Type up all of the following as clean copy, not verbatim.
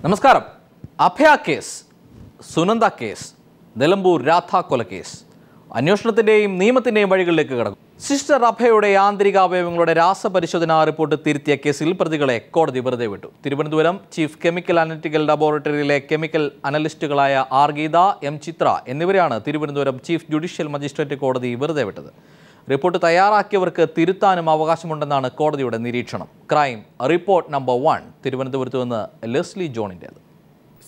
നമസ്കാരം. അഭയ case, Sunanda case, Nilambur Radha കൊലക്കേസ് അന്വേഷണത്തിന്റെയും നിയമത്തിന്റെയും വഴികളിലേക്ക് കടക്കും. സിസ്റ്റർ അഭയയുടെ ആന്തരിക അവയവങ്ങളുടെ രാസപരിശോധനാ റിപ്പോർട്ട് തിരുത്തിയ കേസിൽ പ്രതികളെ കോടതി വെറുതെ വിട്ടു. തിരുവനന്തപുരം ചീഫ് കെമിക്കൽ അനലിറ്റിക്കൽ ലബോറട്ടറിയിലെ കെമിക്കൽ അനലിസ്റ്റുകളായ ആർ ഗീത, എം ചിത്ര എന്നിവരെയാണ് തിരുവനന്തപുരം ചീഫ് ജുഡീഷ്യൽ മജിസ്ട്രേറ്റ് കോടതി വെറുതെ വിട്ടത്. റിപ്പോർട്ട് തയ്യാറാക്കിയവർക്ക് തിരുത്താനും അവകാശമുണ്ടെന്നാണ് കോടതിയുടെ നിരീക്ഷണം. ക്രൈം റിപ്പോർട്ട് നമ്പർ 1 തിരുവനന്തപുരത്ത് നിന്ന് ലെസ്ലി ജോണിൻ്റേത്.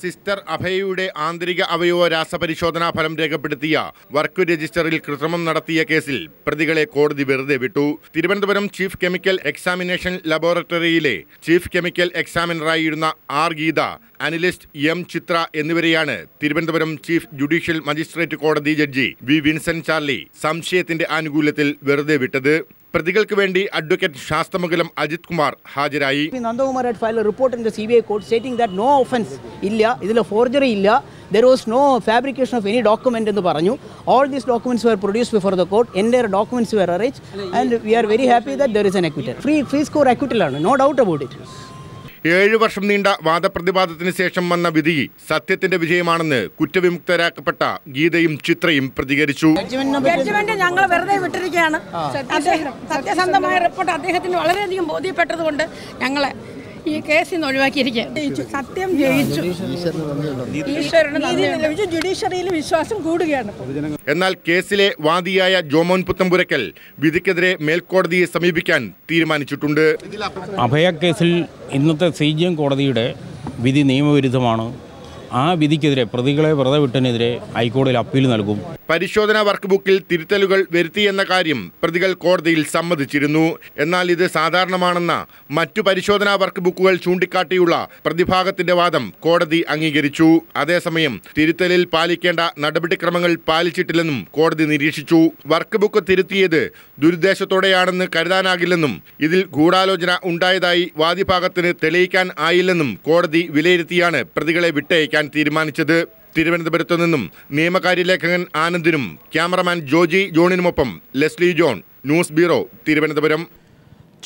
സിസ്റ്റർ അഭയയുടെ ആന്തരിക അവയവ രാസപരിശോധനാ ഫലം രേഖപ്പെടുത്തിയ വർക്ക് രജിസ്റ്ററിൽ കൃത്രിമം നടത്തിയ കേസിൽ പ്രതികളെ കോടതി വെറുതെ വിട്ടു. തിരുവനന്തപുരം ചീഫ് കെമിക്കൽ എക്സാമിനേഷൻ ലബോറട്ടറിയിലെ ചീഫ് കെമിക്കൽ എക്സാമിനറായിരുന്ന R Geetha, analyst M Chitra എന്നിവരെയാണ് തിരുവനന്തപുരം ചീഫ് ജുഡീഷ്യൽ മജിസ്ട്രേറ്റ് കോടതി ജഡ്ജി വി വിൻസെന്റ് ചാർലി സംശയത്തിന്റെ ആനുകൂല്യത്തിൽ വെറുതെ വിട്ടത്. പ്രതികൾക്ക് വേണ്ടി അഡ്വക്കേറ്റ് ശാസ്തമംഗലം അജിത് കുമാർ ഹാജരായി. Nandhakumar had filed a report in the CBI court stating that no offence illa, idile forgery illa, there was no fabrication of any document ennu paranju. All these documents were produced before the court, entire documents were arranged, and we are very happy that there is an acquittal. Free score acquittal aanu, no doubt about it. 7 വർഷം നീണ്ട വാദപ്രതിവാദത്തിന് ശേഷം വന്ന വിധി സത്യത്തിന്റെ വിജയമാണെന്ന് കുറ്റവിമുക്തരാക്കപ്പെട്ട ഗീതയും ചിത്രയും പ്രതികരിച്ചു. Judgement ഞങ്ങൾ വെറുതെ വിട്ടിരിക്കുകയാണ്. സത്യസന്ധമായ റിപ്പോർട്ട് അദ്ദേഹത്തിന് വളരെയധികം ബോധ്യപ്പെട്ടതുകൊണ്ട് ഞങ്ങളെ ഈ കേസിൽ നിന്ന് ഒഴിവാക്കിയിരിക്കുകയാണ്. സത്യം ജയിച്ചു, ജുഡീഷ്യറിയിൽ വിശ്വാസം കൂടുകയാണ്. എന്നാൽ കേസിലെ വാദിയായ ജോമോൻ പുത്തമ്പുരക്കൽ വിധിക്കെതിരെ മേൽക്കോടതിയെ സമീപിക്കാൻ തീരുമാനിച്ചിട്ടുണ്ട്. അഭയ കേസിൽ ഇന്നത്തെ CJM കോടതിയുടെ വിധി നിയമവിരുദ്ധമാണ്. ആ വിധിക്കെതിരെ പ്രതികളെ വെറുതെ വിട്ടതിനെതിരെ ഹൈക്കോടതിയിൽ അപ്പീൽ നൽകും. പരിശോധനാ വർക്ക് ബുക്കിൽ തിരുത്തലുകൾ വരുത്തിയെന്ന കാര്യം പ്രതികൾ കോടതിയിൽ സമ്മതിച്ചിരുന്നു. എന്നാൽ ഇത് സാധാരണമാണെന്ന മറ്റു പരിശോധനാ വർക്ക് ബുക്കുകൾ ചൂണ്ടിക്കാട്ടിയുള്ള പ്രതിഭാഗത്തിന്റെ വാദം കോടതി അംഗീകരിച്ചു. അതേസമയം തിരുത്തലിൽ പാലിക്കേണ്ട നടപടിക്രമങ്ങൾ പാലിച്ചിട്ടില്ലെന്നും കോടതി നിരീക്ഷിച്ചു. വർക്ക് ബുക്ക് തിരുത്തിയത് ദുരുദ്ദേശത്തോടെയാണെന്ന് കരുതാനാകില്ലെന്നും ഇതിൽ ഗൂഢാലോചന ഉണ്ടായതായി വാദിഭാഗത്തിന് തെളിയിക്കാൻ ആയില്ലെന്നും കോടതി വിലയിരുത്തിയാണ് പ്രതികളെ വിട്ടയക്കാൻ തീരുമാനിച്ചത്. തിരുവനന്തപുരത്തു നിന്നും നിയമകാര്യ ലേഖകൻ ആനന്ദിനും ക്യാമറമാൻ ജോജി ജോണിനുമൊപ്പം Leslie John, news bureau, Thiruvananthapuram.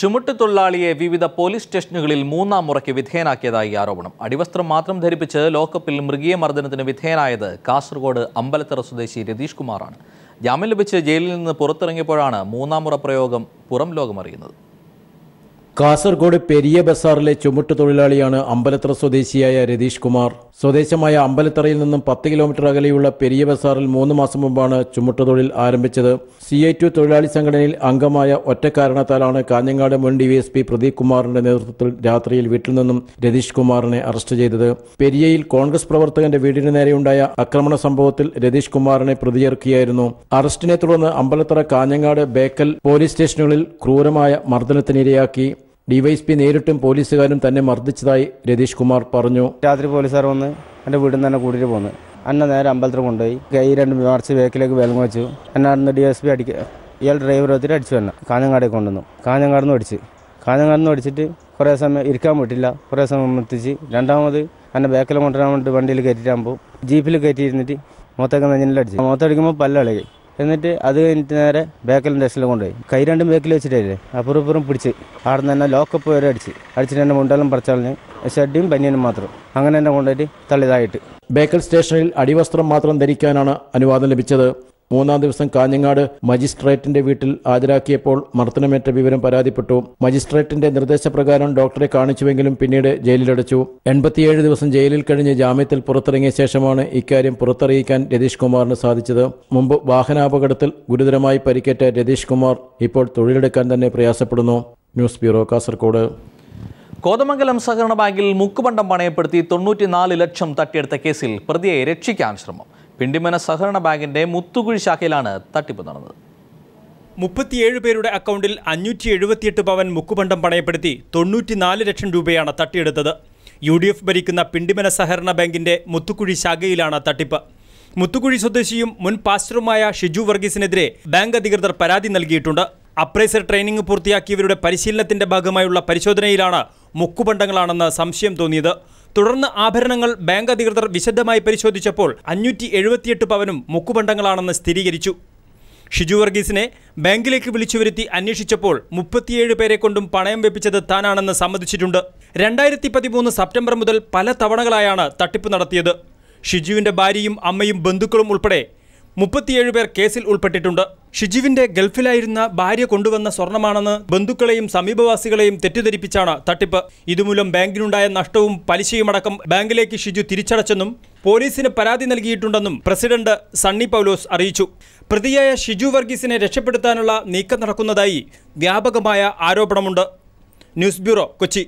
ചുമട്ടുതൊഴിലാളിയെ വിവിധ പോലീസ് സ്റ്റേഷനുകളിൽ 3-ാം മുറയ്ക്ക് വിധേയനാക്കിയതായി ആരോപണം. അടിവസ്ത്രം മാത്രം ധരിപ്പിച്ച് ലോക്കപ്പിൽ മൃഗീയ മർദ്ദനത്തിന് വിധേയനായത് കാസർഗോഡ് അമ്പലത്തറ സ്വദേശി രതീഷ് കുമാറാണ്. ജാമ്യം ലഭിച്ച് ജയിലിൽ നിന്ന് പുറത്തിറങ്ങിയപ്പോഴാണ് 3-ാം മുറ പ്രയോഗം പുറം ലോകമറിയുന്നത്. കാസർഗോഡ് പെരിയ ബസാറിലെ ചുമട്ടുതൊഴിലാളിയാണ് അമ്പലത്തറ സ്വദേശിയായ രതീഷ് കുമാർ. സ്വദേശമായ അമ്പലത്തറയിൽ നിന്നും 10 കിലോമീറ്റർ അകലെയുള്ള പെരിയ ബസാറിൽ 3 മാസം മുമ്പാണ് ചുമട്ടുതൊഴിൽ ആരംഭിച്ചത്. CI2 തൊഴിലാളി സംഘടനയിൽ അംഗമായ ഒറ്റ കാരണത്താലാണ് കാഞ്ഞങ്ങാട് മുൻ DYSP പ്രദീപ് കുമാറിന്റെ നേതൃത്വത്തിൽ രാത്രിയിൽ വീട്ടിൽ നിന്നും രതീഷ് കുമാറിനെ അറസ്റ്റ് ചെയ്തത്. പെരിയയിൽ കോൺഗ്രസ് പ്രവർത്തകന്റെ വീടിന് നേരെയുണ്ടായ ആക്രമണ സംഭവത്തിൽ രതീഷ് കുമാറിനെ പ്രതിയേർക്കുകയായിരുന്നു. അറസ്റ്റിനെ തുടർന്ന് അമ്പലത്തറ, കാഞ്ഞങ്ങാട്, ബേക്കൽ പോലീസ് സ്റ്റേഷനുകളിൽ ക്രൂരമായ മർദ്ദനത്തിനിരയാക്കി. DYSP നേരിട്ടും പോലീസുകാരും തന്നെ മർദ്ദിച്ചതായി രതീഷ് കുമാർ പറഞ്ഞു. രാത്രി പോലീസുകാർ വന്ന് എൻ്റെ വീട്ടിൽ നിന്ന് തന്നെ കൂട്ടിയിട്ട് പോന്ന് എന്നെ നേരെ അമ്പലത്തിൽ കൊണ്ടുപോയി കൈ 2 മാർച്ച് ബേക്കിലേക്ക് വിലങ്ങ് വെച്ചു. എന്നെ DSP അടിക്കുക, ഇയാൾ ഡ്രൈവർ വെച്ചിട്ട് അടിച്ചു തന്നെ കാഞ്ഞങ്ങാടേക്ക് കൊണ്ടുവന്നു. കാഞ്ഞങ്ങാട് നിന്ന് അടിച്ചിട്ട് കുറേ സമയം ഇരിക്കാൻ പറ്റില്ല, കുറേ സമയം എത്തിച്ച് രണ്ടാമത് എന്നെ ബേക്കിൽ കൊണ്ടുവരാൻ വേണ്ടി വണ്ടിയിൽ കയറ്റിയിട്ടാകുമ്പോൾ ജീപ്പിൽ കയറ്റിയിരുന്നിട്ട് മൊത്തമൊക്കെ നെഞ്ഞിലടിച്ചു. മൊത്തടിക്കുമ്പോൾ പല്ലളകി. എന്നിട്ട് അത് കഴിഞ്ഞിട്ട് നേരെ ബേക്കൽ ടെസ്റ്റിൽ കൊണ്ടുപോയി. കൈ 2 ബേക്കിൽ വെച്ചിട്ടേ അപ്പുറം പിടിച്ച് അവിടെ നിന്ന് തന്നെ ലോക്കപ്പ് വരെ അടിച്ചിട്ട് എൻ്റെ മുണ്ടെല്ലാം പറിച്ചളഞ്ഞ് ഷഡ്ഡിയും ബനിയനും മാത്രം അങ്ങനെ എന്നെ കൊണ്ടുപോയിട്ട് തള്ളിയതായിട്ട്. ബേക്കൽ സ്റ്റേഷനിൽ അടിവസ്ത്രം മാത്രം ധരിക്കാനാണ് അനുവാദം ലഭിച്ചത്. 3-ാം ദിവസം കാഞ്ഞങ്ങാട് മജിസ്ട്രേറ്റിന്റെ വീട്ടിൽ ഹാജരാക്കിയപ്പോൾ മർദ്ദനമേറ്റ വിവരം പരാതിപ്പെട്ടു. മജിസ്ട്രേറ്റിന്റെ നിർദ്ദേശപ്രകാരം ഡോക്ടറെ കാണിച്ചുവെങ്കിലും പിന്നീട് ജയിലിലടച്ചു. 87 ദിവസം ജയിലിൽ കഴിഞ്ഞ് ജാമ്യത്തിൽ പുറത്തിറങ്ങിയ ശേഷമാണ് ഇക്കാര്യം പുറത്തറിയിക്കാൻ രതീഷ് കുമാറിന് സാധിച്ചത്. മുമ്പ് വാഹനാപകടത്തിൽ ഗുരുതരമായി പരിക്കേറ്റ രതീഷ് കുമാർ ഇപ്പോൾ തൊഴിലെടുക്കാൻ തന്നെ പ്രയാസപ്പെടുന്നു. News bureau, Kasaragod. കോതമംഗലം സഹകരണ ബാങ്കിൽ മുക്കുപണ്ടം പണയപ്പെടുത്തി 94 ലക്ഷം തട്ടിയെടുത്ത കേസിൽ പ്രതിയെ രക്ഷിക്കാൻ ശ്രമം. പിണ്ടിമന സഹകരണ ബാങ്കിന്റെ മുത്തുകുഴി ശാഖയിലാണ് തട്ടിപ്പ് നടന്നത്. 37 പേരുടെ അക്കൗണ്ടിൽ 578 പവൻ മുക്കുപണ്ടം പണയപ്പെടുത്തി 94 ലക്ഷം രൂപയാണ് തട്ടിയെടുത്തത്. UDF ഭരിക്കുന്ന പിണ്ടിമന സഹകരണ ബാങ്കിന്റെ മുത്തുകുഴി ശാഖയിലാണ് തട്ടിപ്പ്. മുത്തുകുഴി സ്വദേശിയും മുൻ പാസ്റ്ററുമായ ഷിജു വർഗീസിനെതിരെ ബാങ്ക് അധികൃതർ പരാതി നൽകിയിട്ടുണ്ട്. അപ്രൈസർ ട്രെയിനിംഗ് പൂർത്തിയാക്കിയവരുടെ പരിശീലനത്തിന്റെ ഭാഗമായുള്ള പരിശോധനയിലാണ് മുക്കുപണ്ടങ്ങളാണെന്ന് സംശയം തോന്നിയത്. തുടർന്ന് ആഭരണങ്ങൾ ബാങ്ക് അധികൃതർ വിശദമായി പരിശോധിച്ചപ്പോൾ 578 പവനും മുക്കുപണ്ടങ്ങളാണെന്ന് സ്ഥിരീകരിച്ചു. ഷിജു വർഗീസിനെ ബാങ്കിലേക്ക് വിളിച്ചു വരുത്തി അന്വേഷിച്ചപ്പോൾ 37 പേരെ കൊണ്ടും പണയം വെപ്പിച്ചത് താനാണെന്ന് സമ്മതിച്ചിട്ടുണ്ട്. 2013 സെപ്റ്റംബർ മുതൽ പല തവണകളായാണ് തട്ടിപ്പ് നടത്തിയത്. ഷിജുവിൻ്റെ ഭാര്യയും അമ്മയും ബന്ധുക്കളും ഉൾപ്പെടെ 37 പേർ കേസിൽ ഉൾപ്പെട്ടിട്ടുണ്ട്. ഷിജുവിൻ്റെ ഗൾഫിലായിരുന്ന ഭാര്യ കൊണ്ടുവന്ന സ്വർണ്ണമാണെന്ന് ബന്ധുക്കളെയും സമീപവാസികളെയും തെറ്റിദ്ധരിപ്പിച്ചാണ് തട്ടിപ്പ്. ഇതുമൂലം ബാങ്കിനുണ്ടായ നഷ്ടവും പലിശയുമടക്കം ബാങ്കിലേക്ക് ഷിജു തിരിച്ചടച്ചെന്നും പോലീസിന് പരാതി നൽകിയിട്ടുണ്ടെന്നും പ്രസിഡന്റ് സണ്ണി പൗലോസ് അറിയിച്ചു. പ്രതിയായ ഷിജു വർഗീസിനെ രക്ഷപ്പെടുത്താനുള്ള നീക്കം നടക്കുന്നതായി വ്യാപകമായ ആരോപണമുണ്ട്. News bureau, Kochi.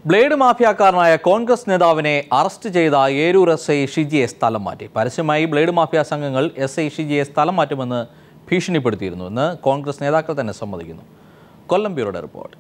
ബ്ലേഡ് മാഫിയാക്കാരനായ കോൺഗ്രസ് നേതാവിനെ അറസ്റ്റ് ചെയ്ത ഏരൂർ SI ഷിജിയെ സ്ഥലം മാറ്റി. പരസ്യമായി ബ്ലേഡ് മാഫിയ സംഘങ്ങൾ SI ഷിജിയെ സ്ഥലം മാറ്റുമെന്ന് ഭീഷണിപ്പെടുത്തിയിരുന്നു എന്ന് കോൺഗ്രസ് നേതാക്കൾ തന്നെ സമ്മതിക്കുന്നു. കൊല്ലം ബ്യൂറോയുടെ റിപ്പോർട്ട്.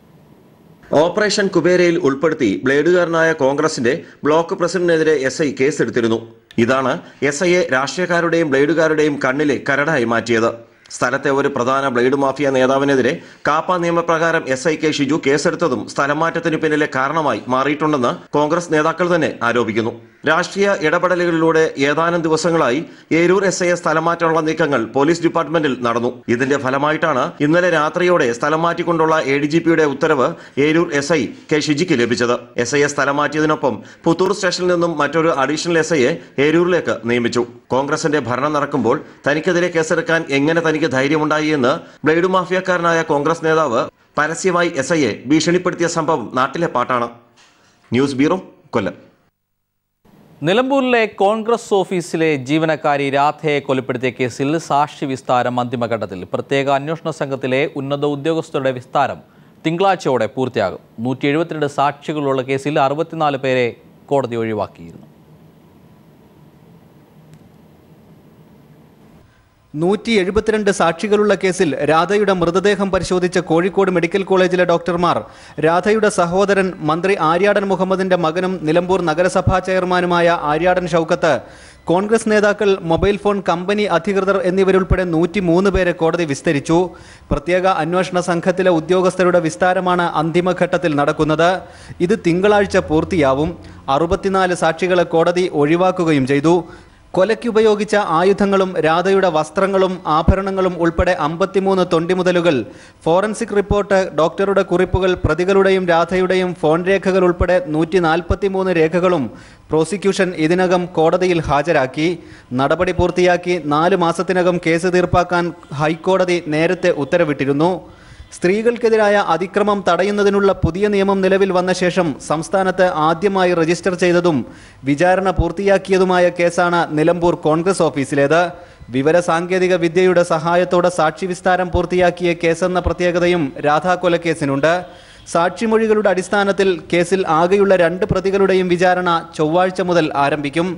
ഓപ്പറേഷൻ കുബേരയിൽ ഉൾപ്പെടുത്തി ബ്ലേഡുകാരനായ കോൺഗ്രസിന്റെ ബ്ലോക്ക് പ്രസിഡന്റിനെതിരെ SI കേസെടുത്തിരുന്നു. ഇതാണ് SIയെ രാഷ്ട്രീയക്കാരുടെയും ബ്ലേഡുകാരുടെയും കണ്ണിലെ കരടായി മാറ്റിയത്. സ്ഥലത്തെ ഒരു പ്രധാന ബ്ലേഡ് മാഫിയ നേതാവിനെതിരെ കാപ്പ നിയമപ്രകാരം SI കെ ഷിജു കേസെടുത്തതും സ്ഥലമാറ്റത്തിന് പിന്നിലെ കാരണമായി മാറിയിട്ടുണ്ടെന്ന് കോൺഗ്രസ് നേതാക്കൾ തന്നെ ആരോപിക്കുന്നു. രാഷ്ട്രീയ ഇടപെടലുകളിലൂടെ ഏതാനും ദിവസങ്ങളായി ഏരൂർ SIയെ സ്ഥലം മാറ്റാനുള്ള നീക്കങ്ങൾ പോലീസ് ഡിപ്പാർട്ട്മെന്റിൽ നടന്നു. ഇതിന്റെ ഫലമായിട്ടാണ് ഇന്നലെ രാത്രിയോടെ സ്ഥലം മാറ്റിക്കൊണ്ടുള്ള ADGPയുടെ ഉത്തരവ് ഏരൂർ SI കെ ഷിജിക്ക് ലഭിച്ചത്. SIയെ സ്ഥലം മാറ്റിയതിനൊപ്പം പുത്തൂർ സ്റ്റേഷനിൽ നിന്നും മറ്റൊരു അഡീഷണൽ SIയെ ഏരൂരിലേക്ക് നിയമിച്ചു. കോൺഗ്രസിന്റെ ഭരണം നടക്കുമ്പോൾ തനിക്കെതിരെ കേസെടുക്കാൻ എങ്ങനെ തനിക്ക് ധൈര്യമുണ്ടായി എന്ന് ബ്ലേഡ് മാഫിയക്കാരനായ കോൺഗ്രസ് നേതാവ് പരസ്യമായി SIയെ ഭീഷണിപ്പെടുത്തിയ സംഭവം നാട്ടിലെ പാട്ടാണ്. ന്യൂസ് ബ്യൂറോ, കൊല്ലം. നിലമ്പൂരിലെ കോൺഗ്രസ് ഓഫീസിലെ ജീവനക്കാരി രാധയെ കൊലപ്പെടുത്തിയ കേസിൽ സാക്ഷി വിസ്താരം അന്തിമഘട്ടത്തിൽ. പ്രത്യേക അന്വേഷണ സംഘത്തിലെ ഉന്നത ഉദ്യോഗസ്ഥരുടെ വിസ്താരം തിങ്കളാഴ്ചയോടെ പൂർത്തിയാകും. 172 സാക്ഷികളുള്ള കേസിൽ 64 പേരെ കോടതി ഒഴിവാക്കിയിരുന്നു. 172 സാക്ഷികളുള്ള കേസിൽ രാധയുടെ മൃതദേഹം പരിശോധിച്ച കോഴിക്കോട് മെഡിക്കൽ കോളേജിലെ ഡോക്ടർമാർ രാധയുടെ സഹോദരൻ മന്ത്രി ആര്യാടൻ മുഹമ്മദിന്റെ മകനും നിലമ്പൂർ നഗരസഭാ ചെയർമാനുമായ ആര്യാടൻ ഷൗക്കത്ത്, കോൺഗ്രസ് നേതാക്കൾ, മൊബൈൽ ഫോൺ കമ്പനി അധികൃതർ എന്നിവരുൾപ്പെടെ 103 പേരെ കോടതി വിസ്തരിച്ചു. പ്രത്യേക അന്വേഷണ സംഘത്തിലെ ഉദ്യോഗസ്ഥരുടെ വിസ്താരമാണ് അന്തിമഘട്ടത്തിൽ നടക്കുന്നത്. ഇത് തിങ്കളാഴ്ച പൂർത്തിയാവും. 64 സാക്ഷികളെ കോടതി ഒഴിവാക്കുകയും ചെയ്തു. കൊലയ്ക്കുപയോഗിച്ച ആയുധങ്ങളും രാധയുടെ വസ്ത്രങ്ങളും ആഭരണങ്ങളും ഉൾപ്പെടെ 53 തൊണ്ടിമുതലുകൾ, ഫോറൻസിക് റിപ്പോർട്ട്, ഡോക്ടറുടെ കുറിപ്പുകൾ, പ്രതികളുടെയും രാധയുടെയും ഫോൺ രേഖകൾ ഉൾപ്പെടെ 143 രേഖകളും പ്രോസിക്യൂഷൻ ഇതിനകം കോടതിയിൽ ഹാജരാക്കി. നടപടി പൂർത്തിയാക്കി 4 മാസത്തിനകം കേസ് തീർപ്പാക്കാൻ ഹൈക്കോടതി നേരത്തെ ഉത്തരവിട്ടിരുന്നു. സ്ത്രീകൾക്കെതിരായ അതിക്രമം തടയുന്നതിനുള്ള പുതിയ നിയമം നിലവിൽ വന്ന ശേഷം സംസ്ഥാനത്ത് ആദ്യമായി രജിസ്റ്റർ ചെയ്തതും വിചാരണ പൂർത്തിയാക്കിയതുമായ കേസാണ് നിലമ്പൂർ കോൺഗ്രസ് ഓഫീസിലേത്. വിവരസാങ്കേതിക വിദ്യയുടെ സഹായത്തോടെ സാക്ഷി വിസ്താരം പൂർത്തിയാക്കിയ കേസെന്ന പ്രത്യേകതയും രാധാ കൊലക്കേസിനുണ്ട്. സാക്ഷിമൊഴികളുടെ അടിസ്ഥാനത്തിൽ കേസിൽ ആകെയുള്ള 2 പ്രതികളുടെയും വിചാരണ ചൊവ്വാഴ്ച മുതൽ ആരംഭിക്കും.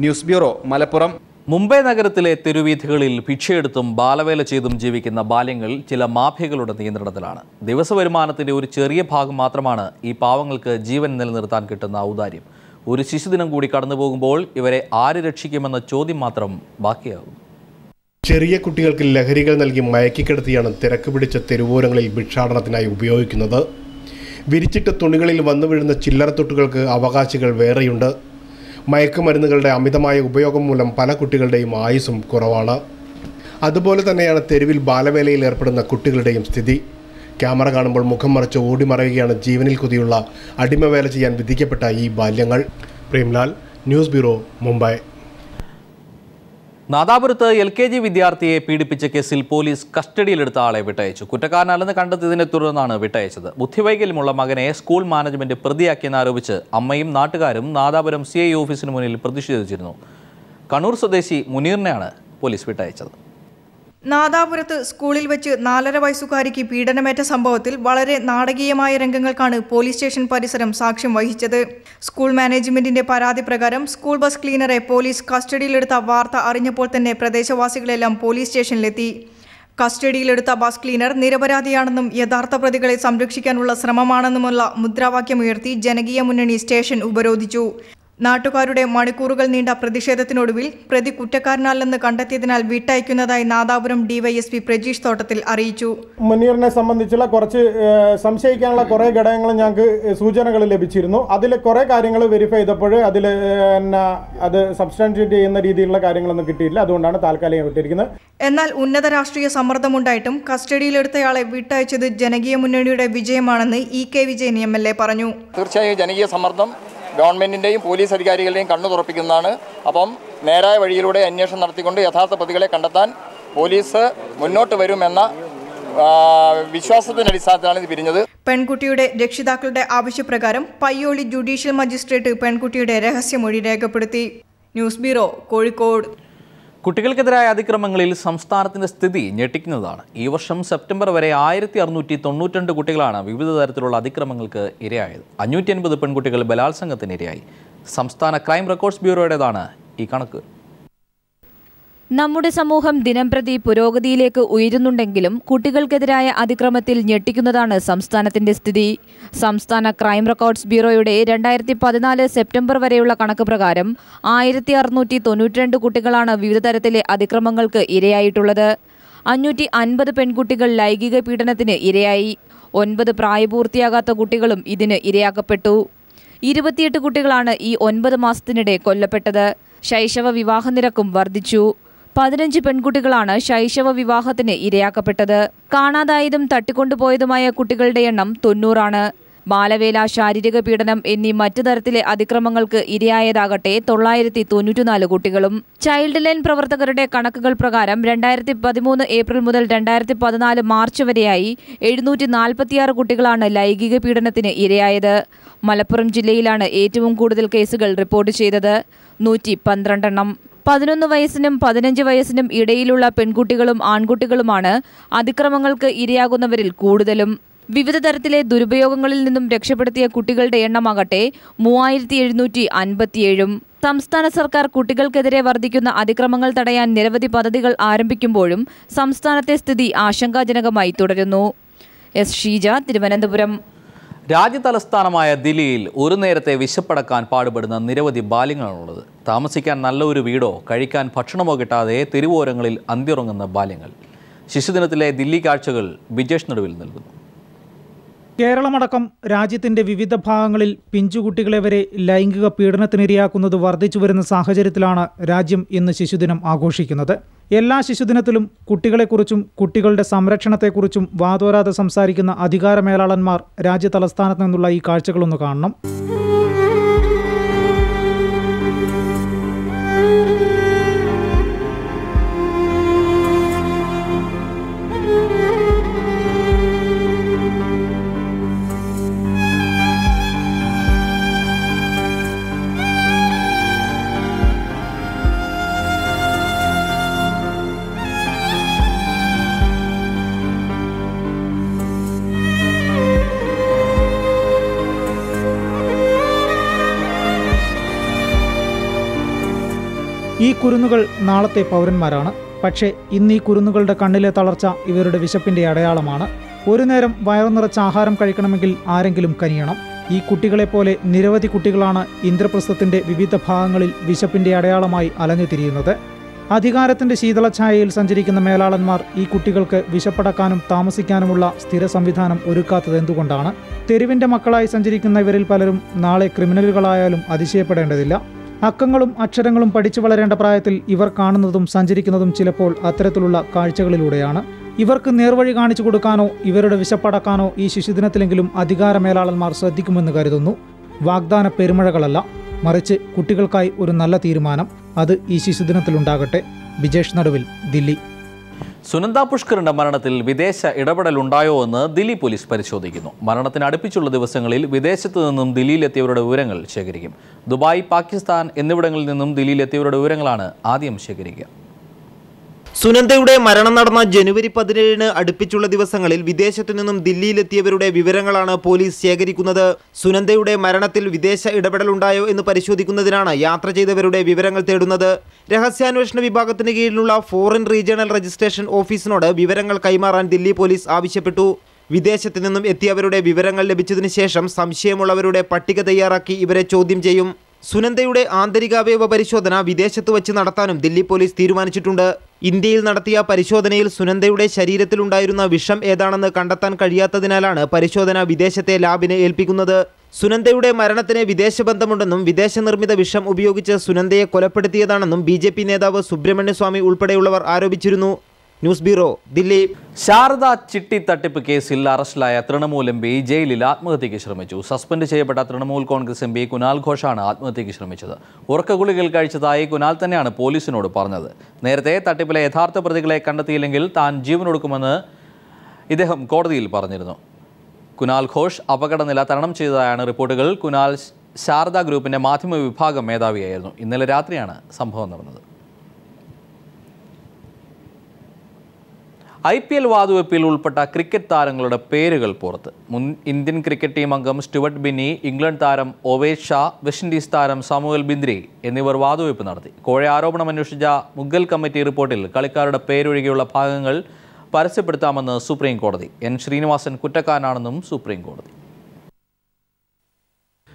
News bureau, Malappuram. മുംബൈ നഗരത്തിലെ തെരുവീഥികളിൽ ഭിക്ഷയെടുത്തും ബാലവേല ചെയ്തും ജീവിക്കുന്ന ബാല്യങ്ങൾ ചില മാഫിയകളുടെ നിയന്ത്രണത്തിലാണ്. ദിവസവരുമാനത്തിൻ്റെ ഒരു ചെറിയ ഭാഗം മാത്രമാണ് ഈ പാവങ്ങൾക്ക് ജീവൻ നിലനിർത്താൻ കിട്ടുന്ന ഔദാര്യം. ഒരു ശിശുദിനം കൂടി കടന്നു പോകുമ്പോൾ ഇവരെ ആര് രക്ഷിക്കുമെന്ന ചോദ്യം മാത്രം ബാക്കിയാകും. ചെറിയ കുട്ടികൾക്ക് ലഹരികൾ നൽകി മയക്കിക്കിടത്തിയാണ് തിരക്ക് പിടിച്ച തെരുവോരങ്ങളിൽ ഭിക്ഷാടനത്തിനായി ഉപയോഗിക്കുന്നത്. വിരിച്ചിട്ട തുണികളിൽ വന്നു വീഴുന്ന ചില്ലറത്തൊട്ടുകൾക്ക് അവകാശികൾ വേറെയുണ്ട്. മയക്കുമരുന്നുകളുടെ അമിതമായ ഉപയോഗം മൂലം പല കുട്ടികളുടെയും ആയുസ്സും കുറവാണ്. അതുപോലെ തന്നെയാണ് തെരുവിൽ ബാലവേലയിൽ ഏർപ്പെടുന്ന കുട്ടികളുടെയും സ്ഥിതി. ക്യാമറ കാണുമ്പോൾ മുഖം മറച്ച് ഓടിമറയുകയാണ് ജീവനിൽ കൊതിയുള്ള അടിമവേല ചെയ്യാൻ വിധിക്കപ്പെട്ട ഈ ബാല്യങ്ങൾ. Premlal, news bureau, Mumbai. നാദാപുരത്ത് LKG വിദ്യാർത്ഥിയെ പീഡിപ്പിച്ച കേസിൽ പോലീസ് കസ്റ്റഡിയിലെടുത്ത ആളെ വിട്ടയച്ചു. കുറ്റക്കാരനല്ലെന്ന് കണ്ടെത്തിയതിനെ തുടർന്നാണ് വിട്ടയച്ചത്. ബുദ്ധിവൈകല്യമുള്ള മകനെ സ്കൂൾ മാനേജ്മെന്റ് പ്രതിയാക്കിയെന്നാരോപിച്ച് അമ്മയും നാട്ടുകാരും നാദാപുരം CI ഓഫീസിന് മുന്നിൽ പ്രതിഷേധിച്ചിരുന്നു. കണ്ണൂർ സ്വദേശി മുനീറിനെയാണ് പോലീസ് വിട്ടയച്ചത്. നാദാപുരത്ത് സ്കൂളിൽ വെച്ച് 4.5 വയസ്സുകാരിക്ക് പീഡനമേറ്റ സംഭവത്തിൽ വളരെ നാടകീയമായ രംഗങ്ങൾക്കാണ് പോലീസ് സ്റ്റേഷൻ പരിസരം സാക്ഷ്യം വഹിച്ചത്. സ്കൂൾ മാനേജ്മെന്റിന്റെ പരാതി പ്രകാരം സ്കൂൾ ബസ് ക്ലീനറെ പോലീസ് കസ്റ്റഡിയിലെടുത്ത വാർത്ത അറിഞ്ഞപ്പോൾ തന്നെ പ്രദേശവാസികളെല്ലാം പോലീസ് സ്റ്റേഷനിലെത്തി. കസ്റ്റഡിയിലെടുത്ത ബസ് ക്ലീനർ നിരപരാധിയാണെന്നും യഥാർത്ഥ പ്രതികളെ സംരക്ഷിക്കാനുള്ള ശ്രമമാണെന്നുമുള്ള മുദ്രാവാക്യമുയർത്തി ജനകീയ മുന്നണി സ്റ്റേഷൻ ഉപരോധിച്ചു. നാട്ടുകാരുടെ മണിക്കൂറുകൾ നീണ്ട പ്രതിഷേധത്തിനൊടുവിൽ പ്രതി കുറ്റക്കാരനല്ലെന്ന് കണ്ടെത്തിയതിനാൽ വിട്ടയക്കുന്നതായി നാദാപുരം ഡിവൈഎസ്പി പ്രജീഷ് തോട്ടത്തിൽ അറിയിച്ചു. മുനീറിനെ സംബന്ധിച്ചുള്ള കുറച്ച് സംശയിക്കാനുള്ള കുറേ ഘടകങ്ങൾ ഞങ്ങൾക്ക് സൂചനകൾ ലഭിച്ചിരുന്നു. അതിൽ കുറേ കാര്യങ്ങൾ വെരിഫൈ ചെയ്തപ്പോൾ അതിൽ അത് സബ്സ്റ്റാൻഷിയേറ്റ് ചെയ്യുന്ന രീതിയിലുള്ള കാര്യങ്ങളൊന്നും കിട്ടിയില്ല. അതുകൊണ്ടാണ് താൽക്കാലികം വിട്ടിരിക്കുന്നത്. എന്നാൽ ഉന്നത രാഷ്ട്രീയ സമ്മർദ്ദമുണ്ടായിട്ടും കസ്റ്റഡിയിലെടുത്തയാളെ വിട്ടയച്ചത് ജനകീയ മുന്നണിയുടെ വിജയമാണെന്ന് EK വിജയൻ MLA പറഞ്ഞു. തീർച്ചയായും ജനകീയ സമ്മർദ്ദം ഗവൺമെന്റിന്റെയും പോലീസ് അധികാരികളുടെയും കണ്ണു തുറപ്പിക്കുന്നതാണ്. അപ്പം നേരായ വഴിയിലൂടെ അന്വേഷണം നടത്തിക്കൊണ്ട് യഥാർത്ഥ പ്രതികളെ കണ്ടെത്താൻ പോലീസ് മുന്നോട്ട് വരുമെന്ന വിശ്വാസത്തിന്റെ അടിസ്ഥാനത്തിലാണ് ഇത് പിരിഞ്ഞത്. പെൺകുട്ടിയുടെ രക്ഷിതാക്കളുടെ ആവശ്യപ്രകാരം പയ്യോളി ജുഡീഷ്യൽ മജിസ്ട്രേറ്റ് പെൺകുട്ടിയുടെ രഹസ്യമൊഴി രേഖപ്പെടുത്തി. News bureau, Kozhikode. കുട്ടികൾക്കെതിരായ അതിക്രമങ്ങളിൽ സംസ്ഥാനത്തിന്റെ സ്ഥിതി ഞെട്ടിക്കുന്നതാണ്. ഈ വർഷം സെപ്റ്റംബർ വരെ 1692 കുട്ടികളാണ് വിവിധ തരത്തിലുള്ള അതിക്രമങ്ങൾക്ക് ഇരയായത്. 550 പെൺകുട്ടികൾ ബലാത്സംഗത്തിന് ഇരയായി. സംസ്ഥാന ക്രൈം റെക്കോർഡ്സ് ബ്യൂറോയുടേതാണ് ഈ കണക്ക്. നമ്മുടെ സമൂഹം ദിനംപ്രതി പുരോഗതിയിലേക്ക് ഉയരുന്നുണ്ടെങ്കിലും കുട്ടികൾക്കെതിരായ അതിക്രമത്തിൽ ഞെട്ടിക്കുന്നതാണ് സംസ്ഥാനത്തിന്റെ സ്ഥിതി. സംസ്ഥാന ക്രൈം റെക്കോർഡ്സ് ബ്യൂറോയുടെ 2014 സെപ്റ്റംബർ വരെയുള്ള കണക്ക് പ്രകാരം 1692 കുട്ടികളാണ് വിവിധ തരത്തിലെ അതിക്രമങ്ങൾക്ക് ഇരയായിട്ടുള്ളത്. 550 പെൺകുട്ടികൾ ലൈംഗിക പീഡനത്തിന് ഇരയായി. 9 പ്രായപൂർത്തിയാകാത്ത കുട്ടികളും ഇതിന് ഇരയാക്കപ്പെട്ടു. 28 കുട്ടികളാണ് ഈ 9 മാസത്തിനിടെ കൊല്ലപ്പെട്ടത്. ശൈശവ വിവാഹ നിരക്കും വർദ്ധിച്ചു. 15 പെൺകുട്ടികളാണ് ശൈശവ വിവാഹത്തിന് ഇരയാക്കപ്പെട്ടത്. കാണാതായതും തട്ടിക്കൊണ്ടുപോയതുമായ കുട്ടികളുടെ എണ്ണം 90 ആണ്. ബാലവേല, ശാരീരിക പീഡനം എന്നീ മറ്റു തരത്തിലെ അതിക്രമങ്ങൾക്ക് ഇരയായതാകട്ടെ 994 കുട്ടികളും. ചൈൽഡ് ലൈൻ പ്രവർത്തകരുടെ കണക്കുകൾ പ്രകാരം 2013 ഏപ്രിൽ മുതൽ 2014 മാർച്ച് വരെയായി 746 കുട്ടികളാണ് ലൈംഗിക പീഡനത്തിന് ഇരയായത്. മലപ്പുറം ജില്ലയിലാണ് ഏറ്റവും കൂടുതൽ കേസുകൾ റിപ്പോർട്ട് ചെയ്തത്, 112 എണ്ണം. 11 വയസ്സിനും 15 വയസ്സിനും ഇടയിലുള്ള പെൺകുട്ടികളും ആൺകുട്ടികളുമാണ് അതിക്രമങ്ങൾക്ക് ഇരയാകുന്നവരിൽ കൂടുതലും. വിവിധ തരത്തിലെ ദുരുപയോഗങ്ങളിൽ നിന്നും രക്ഷപ്പെടുത്തിയ കുട്ടികളുടെ എണ്ണമാകട്ടെ 3757. സംസ്ഥാന സർക്കാർ കുട്ടികൾക്കെതിരെ വർദ്ധിക്കുന്ന അതിക്രമങ്ങൾ തടയാൻ നിരവധി പദ്ധതികൾ ആരംഭിക്കുമ്പോഴും സംസ്ഥാനത്തെ സ്ഥിതി ആശങ്കാജനകമായി തുടരുന്നു. S. ഷീജ, തിരുവനന്തപുരം. രാജ്യതലസ്ഥാനമായ ദില്ലിയിൽ ഒരു നേരത്തെ വിശപ്പടക്കാൻ പാടുപെടുന്ന നിരവധി ബാല്യങ്ങളാണുള്ളത്. താമസിക്കാൻ നല്ല ഒരു വീടോ കഴിക്കാൻ ഭക്ഷണമോ കിട്ടാതെ തെരുവോരങ്ങളിൽ അന്തിയുറങ്ങുന്ന ബാല്യങ്ങൾ. ശിശുദിനത്തിലെ ദില്ലി കാഴ്ചകൾ ബിജേഷ് നടുവിൽ നൽകുന്നു. കേരളമടക്കം രാജ്യത്തിന്റെ വിവിധ ഭാഗങ്ങളിൽ പിഞ്ചുകുട്ടികളെ വരെ ലൈംഗിക പീഡനത്തിനിരയാക്കുന്നത് വർദ്ധിച്ചു വരുന്ന സാഹചര്യത്തിലാണ് രാജ്യം ഇന്ന് ശിശുദിനം ആഘോഷിക്കുന്നത്. എല്ലാ ശിശുദിനത്തിലും കുട്ടികളെക്കുറിച്ചും കുട്ടികളുടെ സംരക്ഷണത്തെക്കുറിച്ചും വാതോരാതെ സംസാരിക്കുന്ന അധികാരമേലാളന്മാർ രാജ്യതലസ്ഥാനത്ത് നിന്നുള്ള ഈ കാഴ്ചകളൊന്ന് കാണണം. ഈ കുരുന്നുകൾ നാളത്തെ പൗരന്മാരാണ്. പക്ഷേ ഇന്ന് ഈ കുരുന്നുകളുടെ കണ്ണിലെ തളർച്ച ഇവരുടെ വിശപ്പിന്റെ അടയാളമാണ്. ഒരു നേരം വയറു നിറച്ച ആഹാരം കഴിക്കണമെങ്കിൽ ആരെങ്കിലും കനിയണം. ഈ കുട്ടികളെപ്പോലെ നിരവധി കുട്ടികളാണ് ഇന്ദ്രപ്രസ്ഥത്തിന്റെ വിവിധ ഭാഗങ്ങളിൽ വിശപ്പിന്റെ അടയാളമായി അലഞ്ഞു തിരിയുന്നത്. അധികാരത്തിന്റെ ശീതളഛായയിൽ സഞ്ചരിക്കുന്ന മേലാളന്മാർ ഈ കുട്ടികൾക്ക് വിശപ്പടക്കാനും താമസിക്കാനുമുള്ള സ്ഥിര സംവിധാനം ഒരുക്കാത്തത് എന്തുകൊണ്ടാണ്? തെരുവിന്റെ മക്കളായി സഞ്ചരിക്കുന്ന ഇവരിൽ പലരും നാളെ ക്രിമിനലുകളായാലും അതിശയപ്പെടേണ്ടതില്ല. അക്കങ്ങളും അക്ഷരങ്ങളും പഠിച്ചു വളരേണ്ട പ്രായത്തിൽ ഇവർ കാണുന്നതും സഞ്ചരിക്കുന്നതും ചിലപ്പോൾ അത്തരത്തിലുള്ള കാഴ്ചകളിലൂടെയാണ്. ഇവർക്ക് നേർവഴി കാണിച്ചു കൊടുക്കാനോ ഇവരുടെ വിശപ്പടക്കാനോ ഈ ശിശുദിനത്തിലെങ്കിലും അധികാരമേലാളന്മാർ ശ്രദ്ധിക്കുമെന്ന് കരുതുന്നു. വാഗ്ദാന പെരുമഴകളല്ല, മറിച്ച് കുട്ടികൾക്കായി ഒരു നല്ല തീരുമാനം. അത് ഈ ശിശുദിനത്തിലുണ്ടാകട്ടെ. ബിജേഷ് നടുവിൽ, ദില്ലി. സുനന്ദ പുഷ്കറിന്റെ മരണത്തിൽ വിദേശ ഇടപെടലുണ്ടായോ എന്ന് ദില്ലി പോലീസ് പരിശോധിക്കുന്നു. മരണത്തിന് അടുപ്പിച്ചുള്ള ദിവസങ്ങളിൽ വിദേശത്തു നിന്നും ദില്ലിയിലെത്തിയവരുടെ വിവരങ്ങൾ ശേഖരിക്കും. ദുബായ്, പാകിസ്ഥാൻ എന്നിവിടങ്ങളിൽ നിന്നും ദില്ലിയിലെത്തിയവരുടെ വിവരങ്ങളാണ് ആദ്യം ശേഖരിക്കുക. സുനന്ദയുടെ മരണം നടന്ന ജനുവരി 17 അടുപ്പിച്ചുള്ള ദിവസങ്ങളിൽ വിദേശത്തു നിന്നും ദില്ലിയിലെത്തിയവരുടെ വിവരങ്ങളാണ് പോലീസ് ശേഖരിക്കുന്നത്. സുനന്ദയുടെ മരണത്തിൽ വിദേശ ഇടപെടലുണ്ടായോ എന്ന് പരിശോധിക്കുന്നതിനാണ് യാത്ര ചെയ്തവരുടെ വിവരങ്ങൾ തേടുന്നത്. രഹസ്യാന്വേഷണ വിഭാഗത്തിന് കീഴിലുള്ള ഫോറിൻ റീജിയണൽ രജിസ്ട്രേഷൻ ഓഫീസിനോട് വിവരങ്ങൾ കൈമാറാൻ ദില്ലി പോലീസ് ആവശ്യപ്പെട്ടു. വിദേശത്ത് നിന്നും എത്തിയവരുടെ വിവരങ്ങൾ ലഭിച്ചതിന് ശേഷം സംശയമുള്ളവരുടെ പട്ടിക തയ്യാറാക്കി ഇവരെ ചോദ്യം ചെയ്യും. സുനന്ദയുടെ ആന്തരികാവയവ പരിശോധന വിദേശത്ത് വച്ച് നടത്താനും ദില്ലി പോലീസ് തീരുമാനിച്ചിട്ടുണ്ട്. ഇന്ത്യയിൽ നടത്തിയ പരിശോധനയിൽ സുനന്ദയുടെ ശരീരത്തിലുണ്ടായിരുന്ന വിഷം ഏതാണെന്ന് കണ്ടെത്താൻ കഴിയാത്തതിനാലാണ് പരിശോധന വിദേശത്തെ ലാബിനെ ഏൽപ്പിക്കുന്നത്. സുനന്ദയുടെ മരണത്തിന് വിദേശ ബന്ധമുണ്ടെന്നും വിദേശ നിർമ്മിത വിഷം ഉപയോഗിച്ച് സുനന്ദയെ കൊലപ്പെടുത്തിയതാണെന്നും BJP നേതാവ് സുബ്രഹ്മണ്യ സ്വാമി ഉൾപ്പെടെയുള്ളവർ ആരോപിച്ചിരുന്നു. News bureau, Delhi. ശാരദ ചിട്ടി തട്ടിപ്പ് കേസിൽ അറസ്റ്റിലായ തൃണമൂൽ MP ജയിലിൽ ആത്മഹത്യയ്ക്ക് ശ്രമിച്ചു. സസ്പെൻഡ് ചെയ്യപ്പെട്ട തൃണമൂൽ കോൺഗ്രസ് MP കുനാൽ ഘോഷാണ് ആത്മഹത്യയ്ക്ക് ശ്രമിച്ചത്. ഉറക്കഗുളികൾ കഴിച്ചതായി കുനാൽ തന്നെയാണ് പോലീസിനോട് പറഞ്ഞത്. നേരത്തെ തട്ടിപ്പിലെ യഥാർത്ഥ പ്രതികളെ കണ്ടെത്തിയില്ലെങ്കിൽ താൻ ജീവനൊടുക്കുമെന്ന് ഇദ്ദേഹം കോടതിയിൽ പറഞ്ഞിരുന്നു. കുനാൽ ഘോഷ് അപകടനില തരണം ചെയ്തതായാണ് റിപ്പോർട്ടുകൾ. കുനാൽ ശാരദ ഗ്രൂപ്പിന്റെ മാധ്യമ വിഭാഗം മേധാവിയായിരുന്നു. ഇന്നലെ രാത്രിയാണ് സംഭവം നടന്നത്. IPL വാതുവെപ്പിൽ ഉൾപ്പെട്ട ക്രിക്കറ്റ് താരങ്ങളുടെ പേരുകൾ പുറത്ത്. മുൻ ഇന്ത്യൻ ക്രിക്കറ്റ് ടീം അംഗം സ്റ്റുവർട്ട് ബിന്നി, ഇംഗ്ലണ്ട് താരം ഒവേഷ് ഷാ, വെസ്റ്റ് ഇൻഡീസ് താരം സാമുവൽ ബിന്ദ്രി എന്നിവർ വാതുവെപ്പ് നടത്തി. കോഴ ആരോപണം അന്വേഷിച്ച മുഗൽ കമ്മിറ്റി റിപ്പോർട്ടിൽ കളിക്കാരുടെ പേരൊഴികെയുള്ള ഭാഗങ്ങൾ പരസ്യപ്പെടുത്താമെന്ന് സുപ്രീം കോടതി. N. ശ്രീനിവാസൻ കുറ്റക്കാരനാണെന്നും സുപ്രീം കോടതി.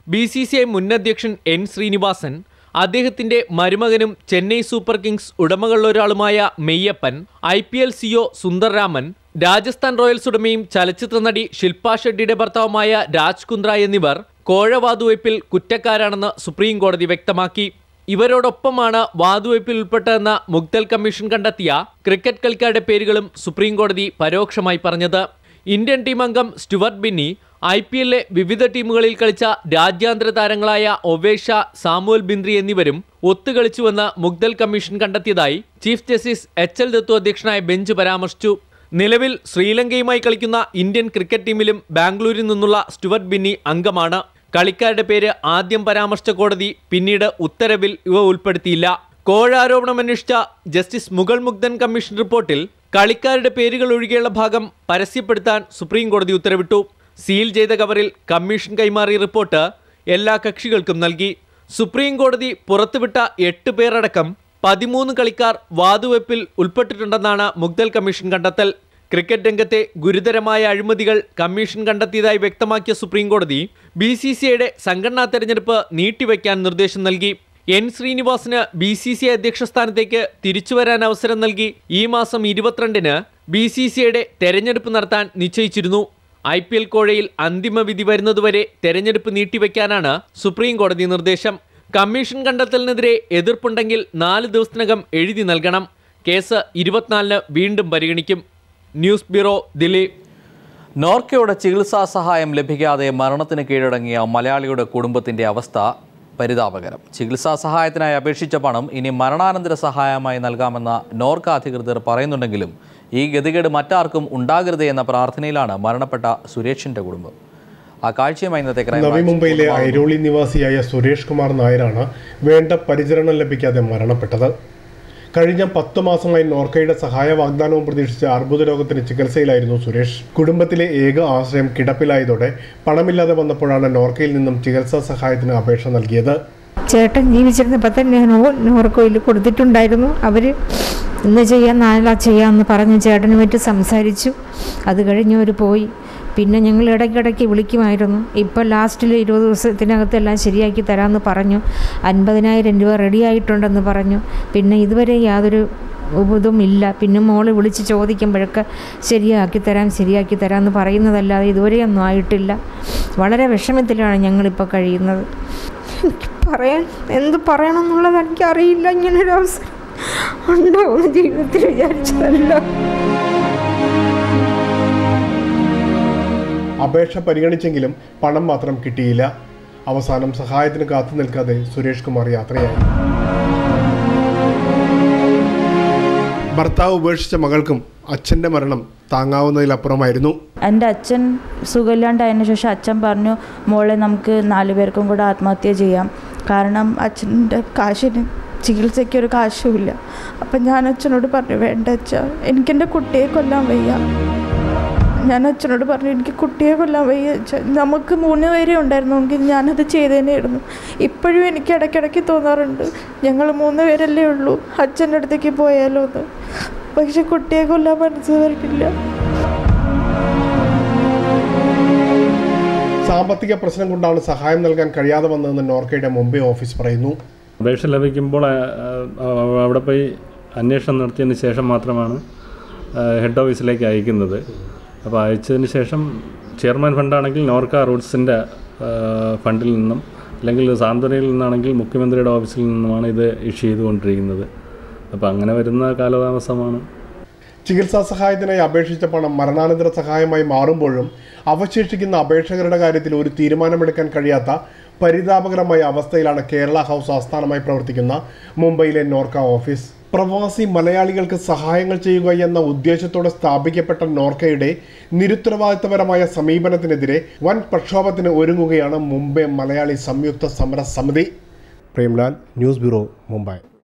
BCCI മുൻ അധ്യക്ഷൻ N. ശ്രീനിവാസൻ, അദ്ദേഹത്തിന്റെ മരുമകനും ചെന്നൈ സൂപ്പർ കിങ്സ് ഉടമകളിലൊരാളുമായ Meiyappan, IPL CEO Sundar Raman, Rajasthan Royals ഉടമയും ചലച്ചിത്ര നടി ശില്പ ഷെട്ടിയുടെ ഭർത്താവുമായ രാജ് കുന്ദ്ര എന്നിവർ കോഴ വാതുവയ്പിൽ കുറ്റക്കാരാണെന്ന് സുപ്രീം കോടതി വ്യക്തമാക്കി. ഇവരോടൊപ്പമാണ് വാതുവയ്പിൽ ഉൾപ്പെട്ടതെന്ന മുഗ്ദൽ കമ്മീഷൻ കണ്ടെത്തിയ ക്രിക്കറ്റ് കളിക്കാരുടെ പേരുകളും സുപ്രീം കോടതി പരോക്ഷമായി പറഞ്ഞത്. ഇന്ത്യൻ ടീം അംഗം സ്റ്റുവർട്ട് ബിന്നി, IPLലെ വിവിധ ടീമുകളിൽ കളിച്ച രാജ്യാന്തര താരങ്ങളായ ഒവേഷ, സാമുവൽ ബിന്ദ്രി എന്നിവരും ഒത്തുകളിച്ചുവെന്ന് മുഗ്ദൽ കമ്മീഷൻ കണ്ടെത്തിയതായി ചീഫ് ജസ്റ്റിസ് HL ദത്തു അധ്യക്ഷനായ ബെഞ്ച് പരാമർശിച്ചു. നിലവിൽ ശ്രീലങ്കയുമായി കളിക്കുന്ന ഇന്ത്യൻ ക്രിക്കറ്റ് ടീമിലും ബാംഗ്ലൂരിൽ നിന്നുള്ള സ്റ്റുവർട്ട് ബിന്നി അംഗമാണ്. കളിക്കാരുടെ പേര് ആദ്യം പരാമർശിച്ച കോടതി പിന്നീട് ഉത്തരവിൽ ഇവ ഉൾപ്പെടുത്തിയില്ല. കോഴ ആരോപണം അന്വേഷിച്ച ജസ്റ്റിസ് മുഗൾ മുഗ്ദൻ കമ്മീഷൻ റിപ്പോർട്ടിൽ കളിക്കാരുടെ പേരുകൾ ഒഴികെയുള്ള ഭാഗം പരസ്യപ്പെടുത്താൻ സുപ്രീം കോടതി ഉത്തരവിട്ടു. സീൽ ചെയ്ത കവറിൽ കമ്മീഷൻ കൈമാറിയ റിപ്പോർട്ട് എല്ലാ കക്ഷികൾക്കും നൽകി. സുപ്രീം കോടതി പുറത്തുവിട്ട 8 പേരടക്കം 13 കളിക്കാർ വാതുവെപ്പിൽ ഉൾപ്പെട്ടിട്ടുണ്ടെന്നാണ് മുഗ്ദൽ കമ്മീഷൻ കണ്ടെത്തൽ. ക്രിക്കറ്റ് രംഗത്തെ ഗുരുതരമായ അഴിമതികൾ കമ്മീഷൻ കണ്ടെത്തിയതായി വ്യക്തമാക്കിയ സുപ്രീം കോടതി BCCIയുടെ സംഘടനാ തെരഞ്ഞെടുപ്പ് നീട്ടിവെക്കാൻ നിർദ്ദേശം നൽകി. N. ശ്രീനിവാസന് BCCI അധ്യക്ഷ സ്ഥാനത്തേക്ക് തിരിച്ചുവരാൻ അവസരം നൽകി. ഈ മാസം 22-ന് BCCIയുടെ തെരഞ്ഞെടുപ്പ് നടത്താൻ നിശ്ചയിച്ചിരുന്നു. IPL കോഴയിൽ അന്തിമ വിധി വരുന്നതുവരെ തെരഞ്ഞെടുപ്പ് നീട്ടിവെക്കാനാണ് സുപ്രീം കോടതി നിർദ്ദേശം. കമ്മീഷൻ കണ്ടെത്തലിനെതിരെ എതിർപ്പുണ്ടെങ്കിൽ 4 ദിവസത്തിനകം എഴുതി നൽകണം. കേസ് 24-ന് വീണ്ടും പരിഗണിക്കും. News bureau, Delhi. നോർക്കയുടെ ചികിത്സാ സഹായം ലഭിക്കാതെ മരണത്തിന് കീഴടങ്ങിയ മലയാളിയുടെ കുടുംബത്തിന്റെ അവസ്ഥ പരിതാപകരം. ചികിത്സാ സഹായത്തിനായി അപേക്ഷിച്ച പണം ഇനി മരണാനന്തര സഹായമായി നൽകാമെന്ന നോർക്ക അധികൃതർ പറയുന്നുണ്ടെങ്കിലും ഈ ഗതികേട് മറ്റാർക്കും ഉണ്ടാകരുതേ എന്ന പ്രാർത്ഥനയിലാണ് മരണപ്പെട്ട സുരേഷിന്റെ കുടുംബം. ആ കാഴ്ചയുമായി ഇന്നത്തെ നവി മുംബൈയിലെ ഐരോളി നിവാസിയായ സുരേഷ് കുമാർ നായരാണ് വേണ്ട പരിചരണം ലഭിക്കാതെ മരണപ്പെട്ടത്. കഴിഞ്ഞ 10 മാസമായി നോർക്കയുടെ സഹായ വാഗ്ദാനവും പ്രതീക്ഷിച്ച് അർബുദ രോഗത്തിന് ചികിത്സയിലായിരുന്നു സുരേഷ്. കുടുംബത്തിലെ ഏക ആശ്രയം കിടപ്പിലായതോടെ പണമില്ലാതെ വന്നപ്പോഴാണ് നോർക്കയിൽ നിന്നും ചികിത്സാ സഹായത്തിന് അപേക്ഷ നൽകിയത്. ചേട്ടൻ ജീവിച്ചിരുന്നപ്പോൾ തന്നെ നോർക്കയിൽ കൊടുത്തിട്ടുണ്ടായിരുന്നു. അവർ ഇന്ന് ചെയ്യാം നാളെ ചെയ്യാമെന്ന് പറഞ്ഞ് ചേട്ടനുമായിട്ട് സംസാരിച്ചു. അത് കഴിഞ്ഞ് അവർ പോയി. പിന്നെ ഞങ്ങൾ ഇടയ്ക്കിടയ്ക്ക് വിളിക്കുമായിരുന്നു. ഇപ്പോൾ ലാസ്റ്റിൽ 20 ദിവസത്തിനകത്ത് എല്ലാം ശരിയാക്കി തരാമെന്ന് പറഞ്ഞു. 50,000 രൂപ റെഡി ആയിട്ടുണ്ടെന്ന് പറഞ്ഞു. പിന്നെ ഇതുവരെ യാതൊരു ഇതും ഇല്ല. പിന്നെ മോളെ വിളിച്ച് ചോദിക്കുമ്പോഴൊക്കെ ശരിയാക്കി തരാം എന്ന് പറയുന്നതല്ലാതെ ഇതുവരെയൊന്നും ആയിട്ടില്ല. വളരെ വിഷമത്തിലാണ് ഞങ്ങളിപ്പോൾ കഴിയുന്നത്. എനിക്ക് എന്ത് പറയണം എന്നുള്ളത് എനിക്കറിയില്ല. ഇങ്ങനൊരു അവസരം ഉണ്ടാവുമെന്ന് ജീവിതത്തിൽ വിചാരിച്ചതല്ല. അപേക്ഷ പരിഗണിച്ചെങ്കിലും പണം മാത്രം കിട്ടിയില്ല. അവസാനം സഹായത്തിന് കാത്തു നിൽക്കാതെ സുരേഷ് കുമാർ യാത്രയായി. ഭർത്താവ് ഉപേക്ഷിച്ച മകൾക്കും അച്ഛൻ്റെ മരണം താങ്ങാവുന്നതിലപ്പുറമായിരുന്നു. എൻ്റെ അച്ഛൻ സുഖമില്ലാണ്ടായതിനു ശേഷം അച്ഛൻ പറഞ്ഞു, മോളെ നമുക്ക് 4 പേർക്കും കൂടെ ആത്മഹത്യ ചെയ്യാം. കാരണം അച്ഛൻ്റെ കാശിന് ചികിത്സയ്ക്കൊരു കാശുമില്ല. അപ്പം ഞാൻ അച്ഛനോട് പറഞ്ഞു, വേണ്ട അച്ഛാ, എനിക്കെൻ്റെ കുട്ടിയെ കൊല്ലാൻ വയ്യ. ഞാൻ അച്ഛനോട് പറഞ്ഞു, എനിക്ക് കുട്ടിയെ കൊല്ലാൻ വയ്യ അച്ഛാ. നമുക്ക് 3 പേരെ ഉണ്ടായിരുന്നെങ്കിൽ ഞാനത് ചെയ്തേനെയായിരുന്നു. ഇപ്പോഴും എനിക്ക് ഇടയ്ക്കിടയ്ക്ക് തോന്നാറുണ്ട്, ഞങ്ങൾ 3 പേരല്ലേ ഉള്ളൂ, അച്ഛൻ്റെ അടുത്തേക്ക് പോയാലോ എന്ന്. പക്ഷെ കുട്ടിയെ കൊല്ലാൻ മനസ്സ് വരട്ടില്ല. സാമ്പത്തിക പ്രശ്നം കൊണ്ടാണ് സഹായം നൽകാൻ കഴിയാതെ വന്നതെന്ന് നോർക്കയുടെ മുംബൈ ഓഫീസ് പറയുന്നു. അപേക്ഷ ലഭിക്കുമ്പോൾ അവിടെ പോയി അന്വേഷണം നടത്തിയതിന് ശേഷം മാത്രമാണ് ഹെഡ് ഓഫീസിലേക്ക് അയക്കുന്നത്. അപ്പോൾ അയച്ചതിന് ശേഷം ചെയർമാൻ ഫണ്ടാണെങ്കിൽ നോർക്ക റൂട്ട്സിൻ്റെ ഫണ്ടിൽ നിന്നും അല്ലെങ്കിൽ സാന്ത്വനയിൽ നിന്നാണെങ്കിൽ മുഖ്യമന്ത്രിയുടെ ഓഫീസിൽ നിന്നുമാണ് ഇത് ഇഷ്യൂ ചെയ്തുകൊണ്ടിരിക്കുന്നത്. അപ്പോൾ അങ്ങനെ വരുന്ന കാലതാമസമാണ്. ചികിത്സാ സഹായത്തിനായി അപേക്ഷിച്ച പണം മരണാനന്തര സഹായമായി മാറുമ്പോഴും അവശേഷിക്കുന്ന അപേക്ഷകരുടെ കാര്യത്തിൽ ഒരു തീരുമാനമെടുക്കാൻ കഴിയാത്ത പരിതാപകരമായ അവസ്ഥയിലാണ് കേരള ഹൗസ് ആസ്ഥാനമായി പ്രവർത്തിക്കുന്ന മുംബൈയിലെ നോർക്ക ഓഫീസ്. പ്രവാസി മലയാളികൾക്ക് സഹായങ്ങൾ ചെയ്യുക എന്ന ഉദ്ദേശത്തോടെ സ്ഥാപിക്കപ്പെട്ട നോർക്കയുടെ നിരുത്തരവാദിത്തപരമായ സമീപനത്തിനെതിരെ വൻ പ്രക്ഷോഭത്തിന് ഒരുങ്ങുകയാണ് മുംബൈ മലയാളി സംയുക്ത സമര സമിതി. Premlal, news bureau, Mumbai.